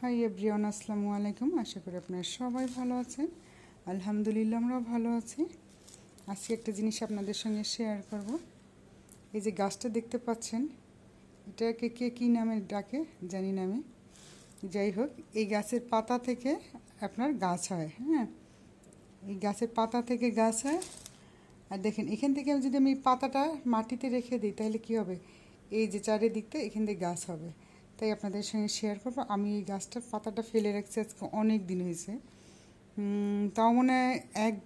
Hi everyone, আসসালামু আলাইকুম। আশা করি আপনারা সবাই ভালো আছেন। আলহামদুলিল্লাহ আমরাও ভালো আছি। আজকে একটা জিনিস আপনাদের সঙ্গে শেয়ার করব। এই যে গাছটা দেখতে পাচ্ছেন, এটাকে কে কী নামে ডাকে জানি না আমি। যাই হোক, এই গাছের পাতা থেকে আপনার গাছ হয়। হ্যাঁ, এই গাছের পাতা থেকে গাছ হয়। আর দেখেন, এখান থেকে যদি আমি এই পাতাটা মাটিতে রেখে দিই তাহলে কী হবে, এই যে চারিদিকটা এখান থেকে গাছ হবে। তাই আপনাদের সঙ্গে শেয়ার করবো। আমি এই গাছটার পাতাটা ফেলে রাখছি আজকে অনেক দিন হয়েছে, তাও মনে হয় 1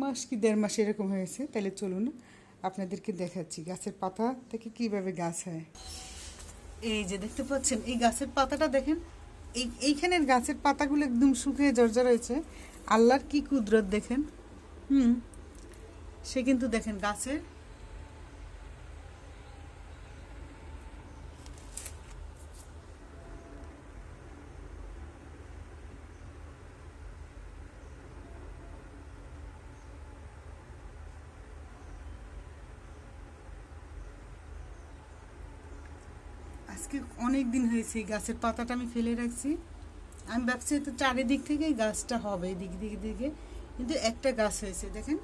মাস কি 1.5 মাস এরকম হয়েছে। তাহলে চলুন আপনাদেরকে দেখাচ্ছি গাছের পাতা থেকে কিভাবে গাছ হয়। এই যে দেখতে পাচ্ছেন, এই গাছের পাতাটা দেখেন, এইখানের গাছের পাতাগুলো একদম শুকিয়ে জর্জর হয়েছে। আল্লাহর কি কুদরত দেখেন। সে কিন্তু দেখেন গাছের আজকে অনেক দিন হয়েছে এই গাছের পাতাটা আমি ফেলে রাখছি। আমি ভাবছি তো চারিদিক থেকে গাছটা হবে, দিক দিকে দিকে, কিন্তু একটা গাছ হয়েছে দেখেন।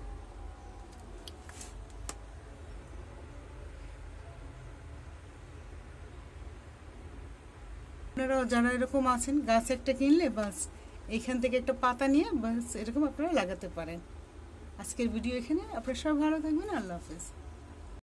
আপনারাও যারা এরকম আছেন, গাছ একটা কিনলে বাস এইখান থেকে একটা পাতা নিয়ে বাস এরকম আপনারা লাগাতে পারেন। আজকের ভিডিও এখানে। আপনারা সব ভালো থাকবেন। আল্লাহ হাফেজ।